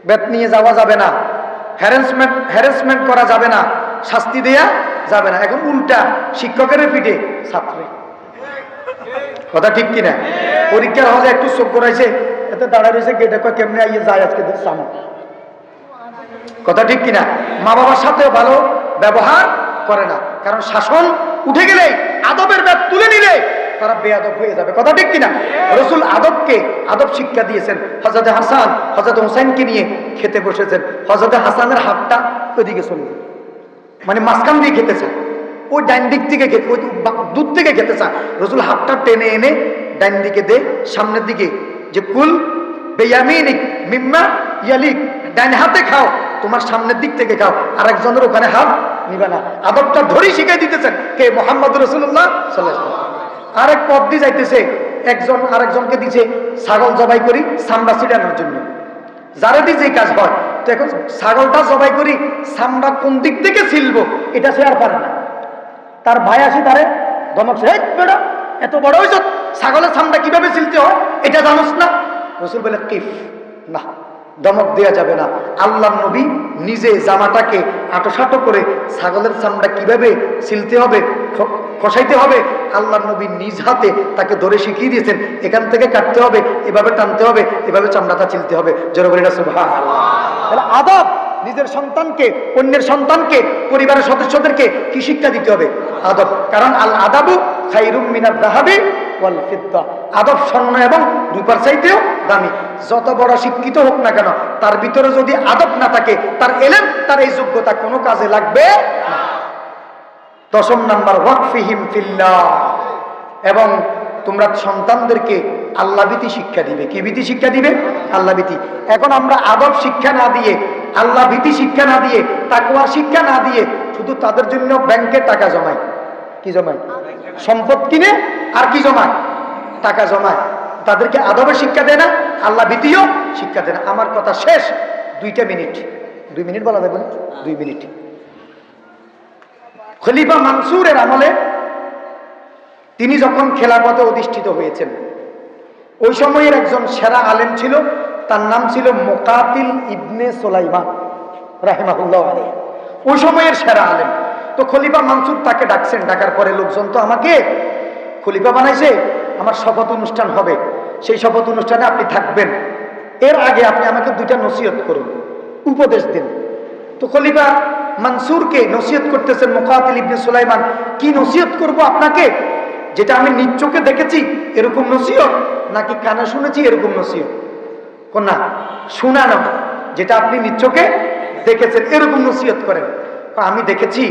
ব্যাগ নিয়ে যাওয়া যাবে না, হ্যারাসমেন্ট করা যাবে না, শাস্তি দেয়া যাবে না। এখন উল্টা শিক্ষকের পিঠে ছাত্রে, কথা ঠিক কিনা? পরীক্ষার হলে একটু চোখ করাইছে, এতে দাঁড়া রয়েছে, গেটে কয় কেমনে আইয়ে যায় আজকে সামনে, কথা ঠিক কিনা? মা বাবার সাথেও ভালো ব্যবহার করে না, কারণ শাসন উঠে গেলে, আদবের ব্যাগ তুলে নিলে তারা বেয়াদব হয়ে যাবে, কথা ঠিক কিনা? রসুল আদব শিক্ষা দিয়েছেন। হযরত হাসান হযরত হুসাইনকে নিয়ে খেতে বসেছেন, হযরত হাসানের হাতটা ওইদিকে চলে যায়, মানে মাঝখান দিয়ে খেতে চায়, ওই ডাইন দিক থেকে খেতে, ওই দূর থেকে খেতে চায়। রসুল হাতটা টেনে এনে ডাইন দিকে দে, সামনের দিকে, যে কুল বেয়ামিনিক মিম্মা ইয়ালিক, ডাইন হাতে খাও, তোমার সামনের দিক থেকে খাও, আরেকজনের ওখানে হাত নিবে না। আদবটা ধরেই শিখাই দিতেছেন কে? মুহাম্মদুর রাসূলুল্লাহ সাল্লাল্লাহু আলাইহি ওয়াসাল্লাম। আরেক পথ দিয়ে যাইতেছে, একজন আরেকজনকে দিছে ছাগল জবাই করি চামড়া ছিটানোর জন্য, যারা দিয়ে যে কাজ হয়। তো এখন ছাগলটা জবাই করি, চামড়া কোন দিক থেকে ছিলবো এটা সে আর পারে না। তার ভাই আসি তারে ধমকছে, এই বেটা এত বড় হয়েছ, ছাগলের চামড়া কিভাবে ছিলতে হয় এটা জানোস না? রসুল বলে কিফ না, ধমক দেওয়া যাবে না। আল্লাহ নবী নিজে জামাটাকে আটোসাটো করে ছাগলের চামড়া কিভাবে ছিলতে হবে, খসাইতে হবে, আল্লাহ নবী নিজ হাতে তাকে ধরে শিখিয়ে দিয়েছেন। এখান থেকে কাটতে হবে, এভাবে টানতে হবে, এভাবে চামড়াটা ছিলতে হবে। জোরে বলি না সুবহানাল্লাহ। তাহলে আদব, নিজের সন্তানকে, অন্যের সন্তানকে, পরিবারের সদস্যদেরকে কি শিক্ষা দিতে হবে? আদব। কারণ আল আদাবু খায়রুম মিনাদ যাহাবি ওয়াল ফিদ্দা, আদব স্বর্ণ এবং রূপার চাইতেও দামি। যত বড় শিক্ষিত হোক না কেন, তার ভিতরে যদি আদব না থাকে, তার এলেম, তার এই যোগ্যতা কোনো কাজে লাগবে না। 10 নাম্বার, ওয়াকফিহিম ফিল্লাহ, এবং তোমরা সন্তানদেরকে আল্লাহ ভীতি শিক্ষা দিবে। কি ভীতি শিক্ষা দিবে? আল্লাহ ভীতি। এখন আমরা আদব শিক্ষা না দিয়ে, আল্লাহ ভীতি শিক্ষা না দিয়ে, তাকওয়ার শিক্ষা না দিয়ে, শুধু তাদের জন্য ব্যাংকে টাকা জমাই। কি জমাই? সম্পদ কিনে আর কি জমায়? টাকা জমায়। তাদেরকে আদবের শিক্ষা দেয় না, আল্লাহ ভীতিও শিক্ষা দেয় না। আমার কথা শেষ, 2 মিনিট। 2 মিনিট বলা যাবে না? 2 মিনিট। খলিফা মানসুরের আমলে তিনি যখন খেলাফতে অধিষ্ঠিত হয়েছেন, ওই সময়ের একজন সেরা আলেম ছিল, তার নাম ছিল মুকাতিল ইবনে সুলাইমান রাহিমাহুল্লাহ আলাইহি। ওই সময়ের সেরা আলেম। তো খলিফা মানসুর তাকে ডাকছেন, ডাকার পরে লোকজন তো আমাকে খলিফা বানাইছে, আমার শপথ অনুষ্ঠান হবে, সেই শপথ অনুষ্ঠানে আপনি থাকবেন, এর আগে আপনি আমাকে 2টা নসিহত করুন, উপদেশ দিন। তো খলিফা মানসুরকে নসিহত করতেছেন মুকাতিল ইবনে সুলাইমান, কি নসিহত করব আপনাকে? যেটা আমি নিজ চোখে দেখেছি এরকম নসিহত, নাকি কানে শুনেছি এরকম নসিহত? না, শোনা না, যেটা আপনি নিজ চোখে দেখেছেন এরকম নসিহত করেন। আমি দেখেছি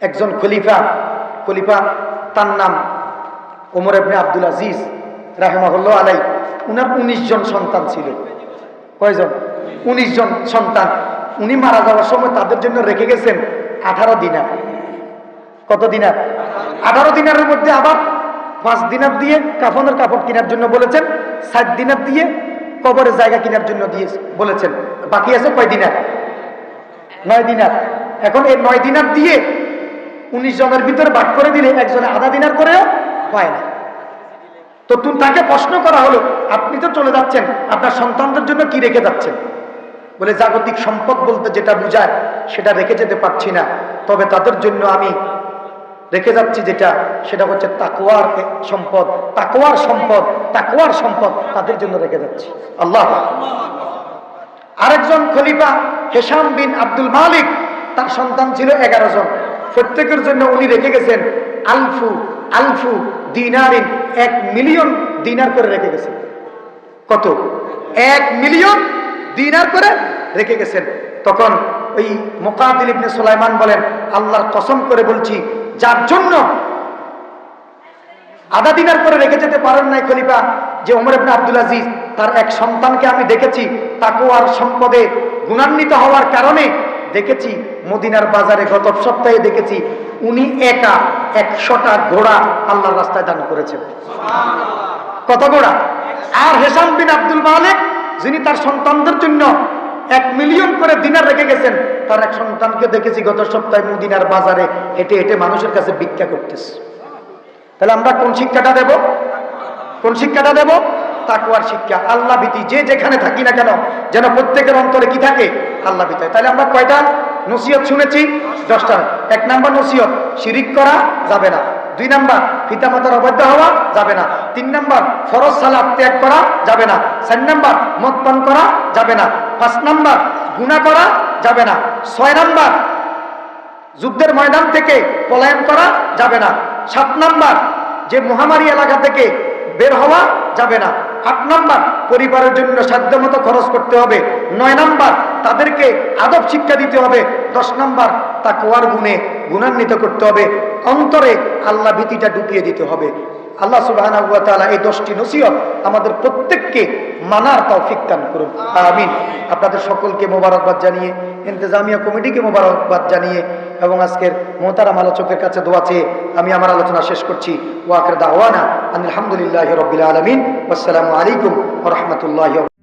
একজন খলিফা, তার নাম ওমর ইবনে আব্দুল আজিজ রাহিমাহুল্লাহ আলাইহি। উনার 19 জন সন্তান ছিল। কয়জন? 19 জন সন্তান। উনি মারা যাওয়ার সময় তাদের জন্য রেখে গেছেন 18 দিনার। কত দিনার? 18 দিনারের মধ্যে আবার 5 দিনার দিয়ে কাফনের কাপড় কেনার জন্য বলেছেন, 7 দিনার দিয়ে কবরের জায়গা কেনার জন্য দিয়ে বলেছেন। বাকি আছে কয় দিনার? 9 দিনার। এখন এই 9 দিনার দিয়ে 19 জনের ভিতরে ভাগ করে দিলে একজনে আধা দিনার করেও পায় না। তো তাকে প্রশ্ন করা হলো, আপনি তো চলে যাচ্ছেন, আপনার সন্তানদের জন্য কি রেখে যাচ্ছেন? বলে, জাগতিক সম্পদ বলতে যেটা বোঝায় সেটা রেখে যেতে পারছি না, তবে তাদের জন্য আমি রেখে যাচ্ছি যেটা, সেটা হচ্ছে তাকওয়ার সম্পদ, তাকওয়ার সম্পদ তাদের জন্য রেখে যাচ্ছি। আল্লাহ। আরেকজন খলিফা হিশাম বিন আব্দুল মালিক, তার সন্তান ছিল 11 জন। প্রত্যেকের জন্য উনি রেখে গেছেন আলফু দিনারিন, 1 মিলিয়ন দিনার করে রেখে গেছেন। কত? 1 মিলিয়ন দিনার করে রেখে গেছেন। তখন ওই মুকাতিল ইবনে সুলাইমান বলেন, আল্লাহর কসম করে বলছি, যার জন্য আধা দিনার করে রেখে যেতে পারেন নাই খলিফা, যে ওমর ইবনে আব্দুল আজিজ, তার এক সন্তানকে আমি দেখেছি তাকওয়ার সম্পদে গুণান্বিত হওয়ার কারণে দেখেছি মদিনার বাজারে গত সপ্তাহে দেখেছি উনি একা 100টা ঘোড়া আল্লাহর রাস্তায় দান করেছেন। কত ঘোড়া? আর হিশাম বিন আব্দুল মালিক, যিনি তার সন্তানদের জন্য 1 মিলিয়ন করে দিনার রেখে গেছেন, তার এক সন্তানকে দেখেছি গত সপ্তাহে মদিনার বাজারে হেঁটে হেঁটে মানুষের কাছে ভিক্ষা করতেছে। তাহলে আমরা কোন শিক্ষাটা দেব? কোন শিক্ষাটা দেব? তাকওয়ার শিক্ষা, আল্লাহ ভীতি। যে যেখানে থাকি না কেন যেন প্রত্যেকের অন্তরে কি থাকে? আল্লাহ ভীতি। তাহলে আমরা কয়টা নসিহত শুনেছি? 10টা। 1 নাম্বার নসিহত, শিরিক করা যাবে না। 2 নাম্বার, পিতামাতার অবাধ্য হওয়া যাবে না। 3 নাম্বার, ফরজ সালাত ত্যাগ করা যাবে না। 4 নাম্বার, মদ পান করা যাবে না। 5 নাম্বার, গুনাহ করা যাবে না। 6 নাম্বার, যুদ্ধের ময়দান থেকে পলায়ন করা যাবে না। 7 নাম্বার, যে মহামারী এলাকা থেকে বের হওয়া যাবে না। 8 নাম্বার, পরিবারের জন্য সাধ্যমতো খরচ করতে হবে। 9 নাম্বার, তাদেরকে আদব শিক্ষা দিতে হবে। 10 নাম্বার, তাকওয়ার গুণে গুণান্বিত করতে হবে, অন্তরে আল্লাহ ভীতিটা ঢুকিয়ে দিতে হবে। আল্লাহ সুবহানাহু ওয়া তাআলা এই 10টি নসিহত আমাদের প্রত্যেককে মানার তৌফিক দান করুন, আমিন। আপনাদের সকলকে মোবারকবাদ জানিয়ে, ইন্তেজামিয়া কমিটিকে মোবারকবাদ জানিয়ে এবং আজকের মোহতারাম আলোচকের কাছে দোয়া চেয়ে আমি আমার আলোচনা শেষ করছি। ওয়া আখির দাওয়ানা আলহামদুলিল্লাহি রাব্বিল আলামিন। আসসালামু আলাইকুম ওয়া রাহমাতুল্লাহি।